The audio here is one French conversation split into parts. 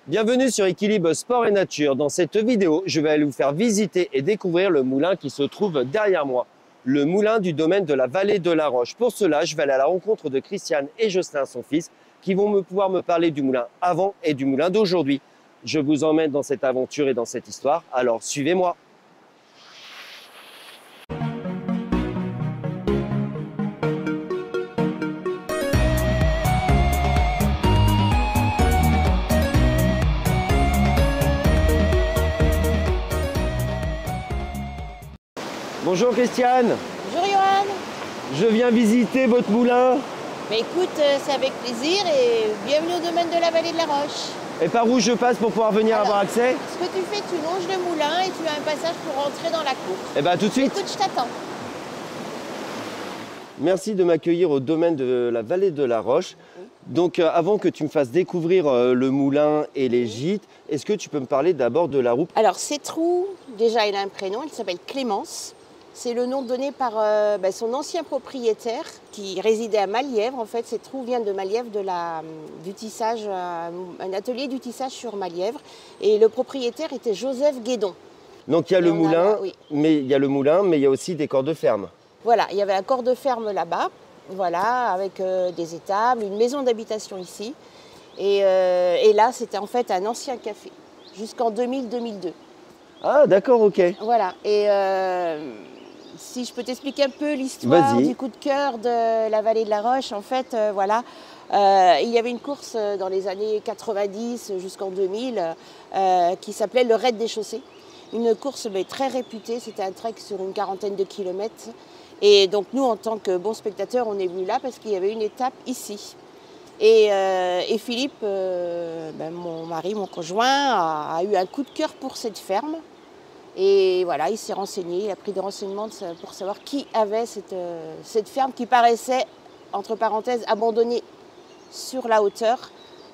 Bienvenue sur Équilibre Sport et Nature. Dans cette vidéo, je vais aller vous faire visiter et découvrir le moulin qui se trouve derrière moi. Le moulin du domaine de la vallée de la Roche. Pour cela, je vais aller à la rencontre de Christiane et Jocelyn, son fils, qui vont pouvoir me parler du moulin avant et du moulin d'aujourd'hui. Je vous emmène dans cette aventure et dans cette histoire, alors suivez-moi. Bonjour Christiane. Bonjour Johan. Je viens visiter votre moulin. Mais écoute, c'est avec plaisir et bienvenue au domaine de la vallée de la Roche. Et par où je passe pour pouvoir venir avoir accès? Ce que tu fais, tu longes le moulin et tu as un passage pour rentrer dans la cour. Eh bien tout de suite. Écoute, je t'attends. Merci de m'accueillir au domaine de la vallée de la Roche. Donc avant que tu me fasses découvrir le moulin et les gîtes, est-ce que tu peux me parler d'abord de la route? Alors cette roue, déjà elle a un prénom, elle s'appelle Clémence. C'est le nom donné par son ancien propriétaire qui résidait à Malièvre. En fait, cette roue vient de Malièvre, du tissage, un atelier du tissage sur Malièvre. Et le propriétaire était Joseph Guédon. Donc il y a le moulin, mais il y a aussi des corps de ferme. Voilà, il y avait un corps de ferme là-bas, voilà, avec des étables, une maison d'habitation ici. Et là, c'était en fait un ancien café, jusqu'en 2000-2002. Ah, d'accord, ok. Voilà, et si je peux t'expliquer un peu l'histoire du coup de cœur de la vallée de la Roche, en fait, il y avait une course dans les années 90 jusqu'en 2000 qui s'appelait le Raid des Chaussées. Une course très réputée, c'était un trek sur une quarantaine de kilomètres. Et donc nous, en tant que bons spectateurs, on est venus là parce qu'il y avait une étape ici. Et Philippe, mon mari, mon conjoint, a eu un coup de cœur pour cette ferme. Et voilà, il s'est renseigné, il a pris des renseignements pour savoir qui avait cette ferme qui paraissait, entre parenthèses, abandonnée sur la hauteur.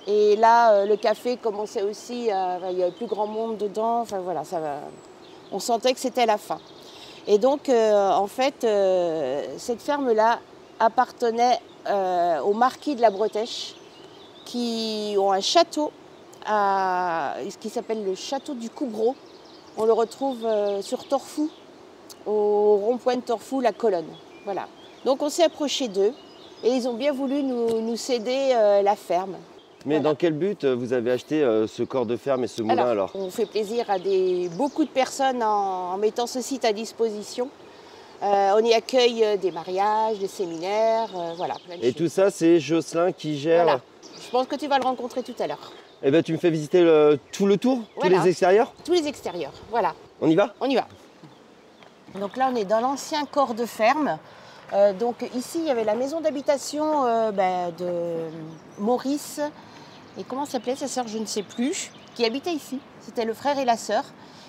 Et là, le café commençait aussi, il y avait plus grand monde dedans. Enfin voilà, on sentait que c'était la fin. Et donc, en fait, cette ferme-là appartenait aux marquis de la Bretèche, qui ont un château, qui s'appelle le château du Coubreau. On le retrouve sur Torfou, au rond-point de Torfou, la colonne. Voilà. Donc on s'est approché d'eux et ils ont bien voulu nous céder la ferme. Mais dans quel but vous avez acheté ce corps de ferme et ce moulin alors? On fait plaisir à beaucoup de personnes en mettant ce site à disposition. On y accueille des mariages, des séminaires, voilà. Et tout ça, c'est Jocelyn qui gère? Voilà. Je pense que tu vas le rencontrer tout à l'heure. Eh bien, tu me fais visiter tout le tour, voilà. Tous les extérieurs? Tous les extérieurs, voilà. On y va? On y va. Donc là, on est dans l'ancien corps de ferme. Donc ici, il y avait la maison d'habitation de Maurice. Et comment s'appelait sa sœur, je ne sais plus, qui habitait ici. C'était le frère et la sœur.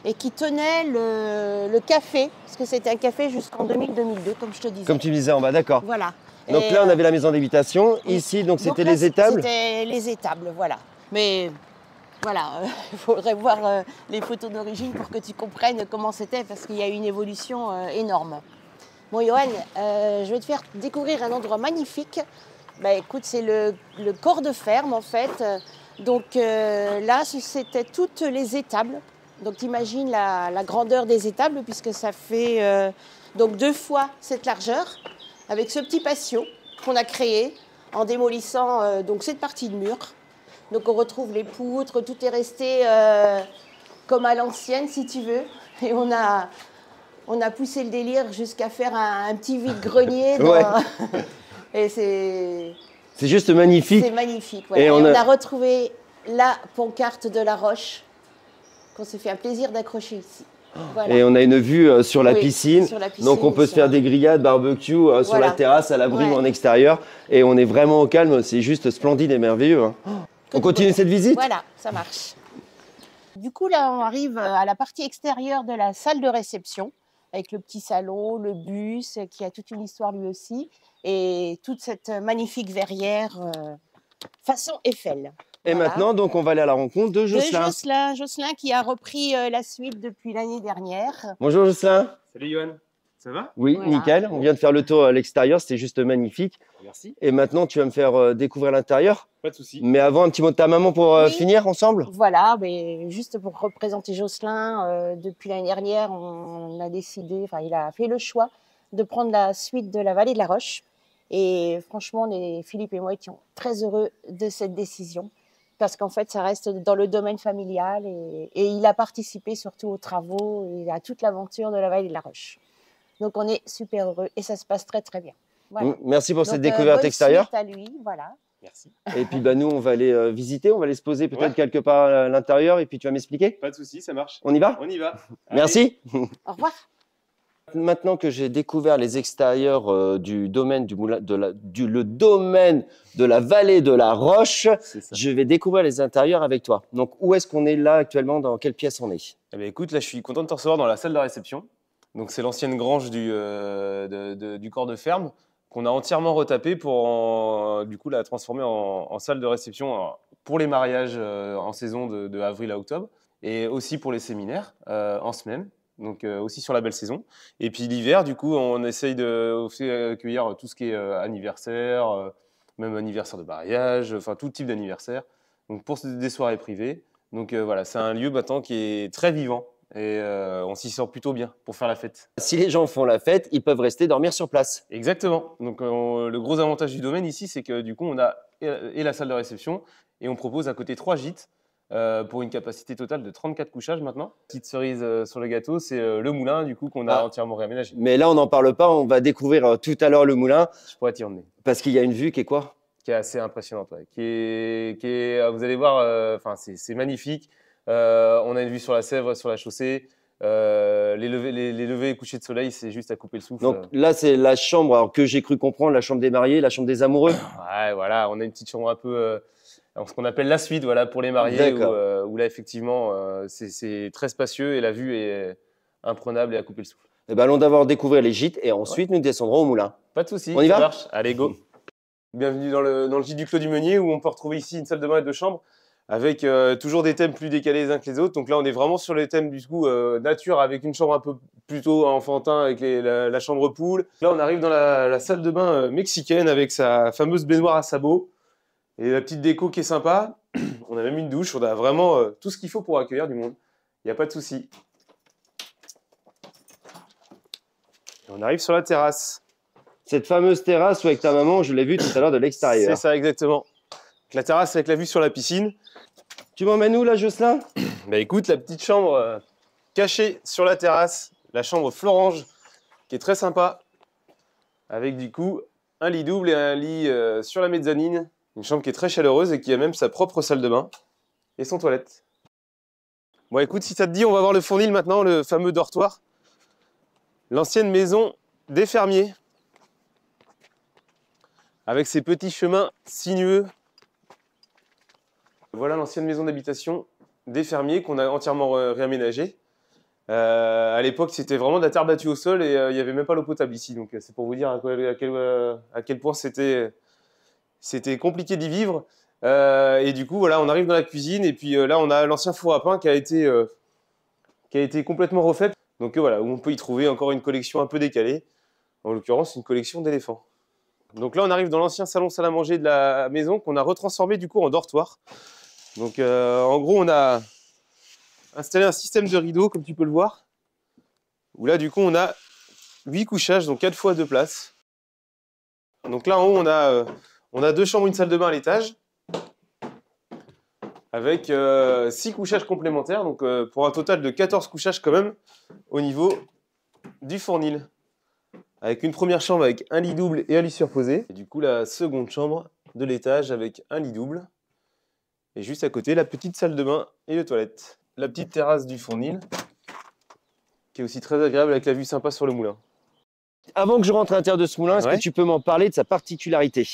Et qui tenait le café, parce que c'était un café jusqu'en 2000-2002, comme je te disais. Comme tu me disais en bas, d'accord. Voilà. Donc là, on avait la maison d'habitation. Ici, donc c'était les étables? C'était les étables, voilà. Mais voilà, il faudrait voir les photos d'origine pour que tu comprennes comment c'était, parce qu'il y a eu une évolution énorme. Bon, Johan, je vais te faire découvrir un endroit magnifique. Écoute, c'est le corps de ferme, en fait. Donc là, c'était toutes les étables. Donc t'imagines la grandeur des étables, puisque ça fait donc 2 fois cette largeur, avec ce petit patio qu'on a créé en démolissant donc cette partie de mur. Donc on retrouve les poutres, tout est resté comme à l'ancienne, si tu veux. Et on a poussé le délire jusqu'à faire un petit vide-grenier. Ouais. Et c'est juste magnifique. C'est magnifique. Voilà. Et on a retrouvé la pancarte de la Roche qu'on s'est fait un plaisir d'accrocher ici. Voilà. Et on a une vue sur la piscine. Sur la piscine, donc on peut se faire des grillades, barbecue sur la terrasse, à l'abri ou en extérieur. Et on est vraiment au calme, c'est juste splendide et merveilleux. Hein. On continue cette visite? Voilà, ça marche. Du coup, là, on arrive à la partie extérieure de la salle de réception, avec le petit salon, le bus, qui a toute une histoire lui aussi, et toute cette magnifique verrière façon Eiffel. Et maintenant, donc, on va aller à la rencontre de Jocelyn. Jocelyn qui a repris la suite depuis l'année dernière. Bonjour Jocelyn. Salut Johan. Ça va? Oui, Voilà. nickel. On vient de faire le tour à l'extérieur, c'était juste magnifique. Merci. Et maintenant, tu vas me faire découvrir l'intérieur. Pas de souci. Mais avant, un petit mot de ta maman pour Oui. finir ensemble. Voilà, mais juste pour représenter Jocelyn, depuis l'année dernière, on a décidé, enfin, il a fait le choix de prendre la suite de la vallée de la Roche. Et franchement, Philippe et moi étions très heureux de cette décision parce qu'en fait, ça reste dans le domaine familial et il a participé surtout aux travaux et à toute l'aventure de la vallée de la Roche. Donc, on est super heureux et ça se passe très, très bien. Voilà. Merci pour Donc, cette découverte bonne extérieure. suite à lui, voilà. Merci. Et puis, nous, on va aller visiter. On va aller se poser peut-être Ouais. quelque part à l'intérieur. Et puis, tu vas m'expliquer. Pas de souci, ça marche. On y va? On y va. Merci. Au revoir. Maintenant que j'ai découvert les extérieurs du domaine du moulin, le domaine de la vallée de la Roche, C'est ça. je vais découvrir les intérieurs avec toi. Donc, où est-ce qu'on est là actuellement? Dans quelle pièce on est? Eh bien, écoute, là, je suis content de te recevoir dans la salle de réception. Donc, c'est l'ancienne grange du corps de ferme qu'on a entièrement retapé pour du coup la transformer en salle de réception pour les mariages en saison de avril à octobre et aussi pour les séminaires en semaine. Donc aussi sur la belle saison. Et puis l'hiver, du coup, on essaye aussi accueillir tout ce qui est anniversaire, même anniversaire de mariage, enfin tout type d'anniversaire. Donc pour des soirées privées. Donc voilà, c'est un lieu maintenant qui est très vivant et on s'y sent plutôt bien pour faire la fête. Si les gens font la fête, ils peuvent rester dormir sur place. Exactement. Donc le gros avantage du domaine ici, c'est que du coup, on a et la salle de réception et on propose à côté 3 gîtes. Pour une capacité totale de 34 couchages maintenant. Petite cerise sur le gâteau, c'est le moulin du coup qu'on a entièrement réaménagé. Mais là, on n'en parle pas. On va découvrir tout à l'heure le moulin. Je pourrais t'y emmener. Parce qu'il y a une vue qui est quoi? Qui est assez impressionnante. Ouais. Vous allez voir, c'est magnifique. On a une vue sur la Sèvre, sur la chaussée. Les levées et couchers de soleil, c'est juste à couper le souffle. Donc là, c'est la chambre alors, que j'ai cru comprendre, la chambre des mariés, la chambre des amoureux. Ouais, voilà, on a une petite chambre un peu... ce qu'on appelle la suite, voilà, pour les mariés, où là, effectivement, c'est très spacieux et la vue est imprenable et à couper le souffle. Eh ben, allons d'abord découvrir les gîtes et ensuite nous descendrons au moulin. Pas de souci, On y va? ça marche. Allez, go. Bienvenue dans le gîte du Clos du Meunier où on peut retrouver ici une salle de bain et 2 chambres avec toujours des thèmes plus décalés les uns que les autres. Donc là, on est vraiment sur les thèmes du coup nature avec une chambre un peu plutôt enfantin avec la chambre poule. Là, on arrive dans la salle de bain mexicaine avec sa fameuse baignoire à sabots. Et la petite déco qui est sympa, on a même une douche, on a vraiment tout ce qu'il faut pour accueillir du monde. Il n'y a pas de souci. Et on arrive sur la terrasse. Cette fameuse terrasse où avec ta maman, je l'ai vue tout à l'heure de l'extérieur. C'est ça, exactement. La terrasse avec la vue sur la piscine. Tu m'emmènes où là, Jocelyn? Bah écoute, la petite chambre cachée sur la terrasse, la chambre Florange, qui est très sympa, avec du coup un lit double et un lit sur la mezzanine. Une chambre qui est très chaleureuse et qui a même sa propre salle de bain et son toilette. Bon écoute, si ça te dit, on va voir le fournil maintenant, le fameux dortoir. L'ancienne maison des fermiers. Avec ses petits chemins sinueux. Voilà l'ancienne maison d'habitation des fermiers qu'on a entièrement réaménagée. À l'époque, c'était vraiment de la terre battue au sol et il n'y avait même pas l'eau potable ici. Donc c'est pour vous dire à quel point c'était compliqué d'y vivre. Et du coup, voilà, on arrive dans la cuisine et puis là, on a l'ancien four à pain qui a été complètement refait. Donc voilà, où on peut y trouver encore une collection un peu décalée. En l'occurrence, une collection d'éléphants. Donc là, on arrive dans l'ancien salon salle à manger de la maison qu'on a retransformé du coup en dortoir. Donc en gros, on a installé un système de rideaux, comme tu peux le voir. Où là, du coup, on a 8 couchages, donc 4 fois 2 places. Donc là, en haut, on a 2 chambres, une salle de bain à l'étage. Avec 6 couchages complémentaires, donc pour un total de 14 couchages quand même, au niveau du fournil. Avec une première chambre avec un lit double et un lit surposé. Et du coup, la seconde chambre de l'étage avec un lit double. Et juste à côté, la petite salle de bain et les toilettes. La petite terrasse du fournil, qui est aussi très agréable avec la vue sympa sur le moulin. Avant que je rentre à l'intérieur de ce moulin, est-ce que tu peux m'en parler de sa particularité?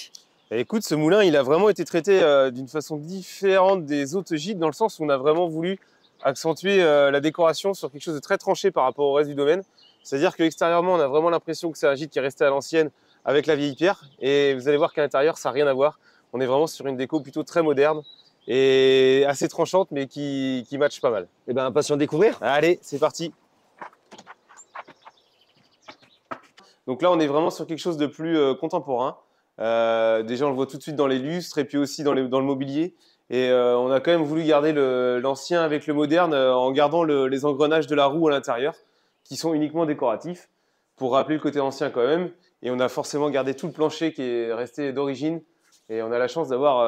Et écoute, ce moulin, il a vraiment été traité d'une façon différente des autres gîtes, dans le sens où on a vraiment voulu accentuer la décoration sur quelque chose de très tranché par rapport au reste du domaine. C'est-à-dire qu'extérieurement, on a vraiment l'impression que c'est un gîte qui est resté à l'ancienne avec la vieille pierre. Et vous allez voir qu'à l'intérieur, ça n'a rien à voir. On est vraiment sur une déco plutôt très moderne et assez tranchante, mais qui match pas mal. Eh bien, impatient de découvrir. Allez, c'est parti. Donc là, on est vraiment sur quelque chose de plus contemporain. Déjà, on le voit tout de suite dans les lustres et puis aussi dans le mobilier. Et on a quand même voulu garder l'ancien avec le moderne en gardant les engrenages de la roue à l'intérieur, qui sont uniquement décoratifs, pour rappeler le côté ancien quand même. Et on a forcément gardé tout le plancher qui est resté d'origine. Et on a la chance d'avoir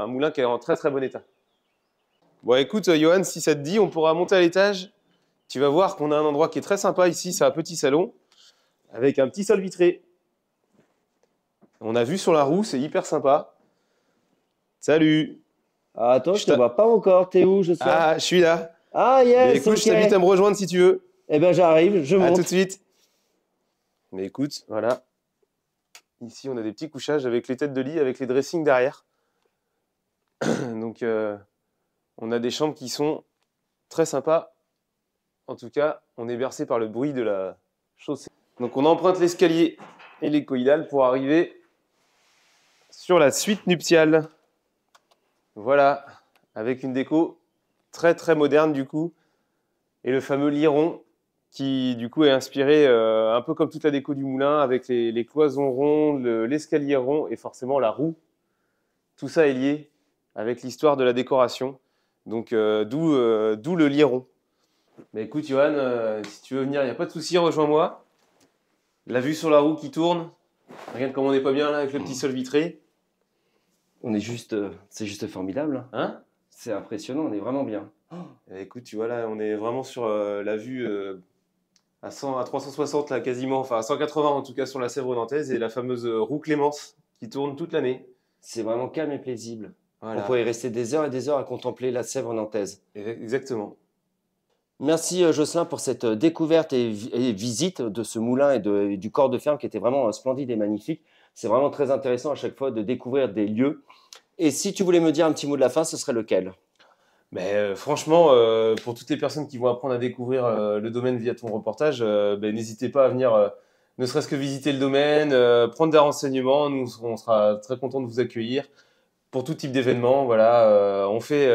un moulin qui est en très très bon état. Bon, écoute, Johan, si ça te dit, on pourra monter à l'étage. Tu vas voir qu'on a un endroit qui est très sympa ici. C'est un petit salon avec un petit sol vitré. On a vu sur la roue, c'est hyper sympa. Salut! Ah, attends, je te vois pas encore. T'es où, je sais? Ah, je suis là. Ah, yes, écoute, je t'invite à me rejoindre si tu veux. Eh ben, j'arrive, je monte. À tout de suite. Mais écoute, voilà. Ici, on a des petits couchages avec les têtes de lit, avec les dressings derrière. Donc, on a des chambres qui sont très sympas. En tout cas, on est bercé par le bruit de la chaussée. Donc, on emprunte l'escalier hélicoïdal pour arriver sur la suite nuptiale. Voilà, avec une déco très très moderne du coup. Et le fameux lit rond qui du coup est inspiré un peu comme toute la déco du moulin avec les cloisons rondes, l'escalier rond et forcément la roue. Tout ça est lié avec l'histoire de la décoration. Donc d'où le lit rond. Mais écoute Johan, si tu veux venir, il n'y a pas de souci, rejoins-moi. La vue sur la roue qui tourne. Regarde comme on n'est pas bien là avec le petit sol vitré. On est juste, c'est juste formidable. Hein? C'est impressionnant, on est vraiment bien. Oh, écoute, tu vois là, on est vraiment sur la vue à 360 là quasiment, enfin à 180 en tout cas sur la Sèvre nantaise et la fameuse roue Clémence qui tourne toute l'année. C'est vraiment calme et paisible. Voilà. On pourrait y rester des heures et des heures à contempler la Sèvre nantaise. Exactement. Merci Jocelyn pour cette découverte et visite de ce moulin et du corps de ferme qui était vraiment splendide et magnifique. C'est vraiment très intéressant à chaque fois de découvrir des lieux. Et si tu voulais me dire un petit mot de la fin, ce serait lequel? Mais franchement, pour toutes les personnes qui vont apprendre à découvrir le domaine via ton reportage, n'hésitez pas à venir, ne serait-ce que visiter le domaine, prendre des renseignements. Nous, on sera très contents de vous accueillir pour tout type d'événement. Voilà, on fait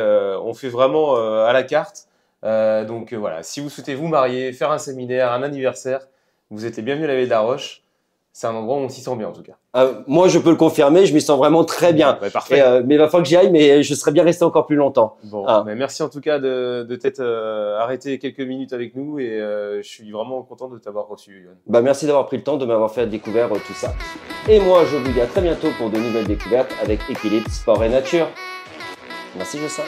vraiment à la carte. Donc voilà, si vous souhaitez vous marier, faire un séminaire, un anniversaire, vous êtes les bienvenus à la Vallée de la Roche. C'est un endroit où on s'y sent bien en tout cas. Moi, je peux le confirmer, je m'y sens vraiment très bien. Ouais, parfait. Mais il va falloir que j'y aille, mais je serais bien resté encore plus longtemps. Bon, mais merci en tout cas de t'être arrêté quelques minutes avec nous et je suis vraiment content de t'avoir reçu, Johan. Merci d'avoir pris le temps de m'avoir fait découvrir tout ça. Et moi, je vous dis à très bientôt pour de nouvelles découvertes avec Équilibre Sport et Nature. Merci, Jocelyn.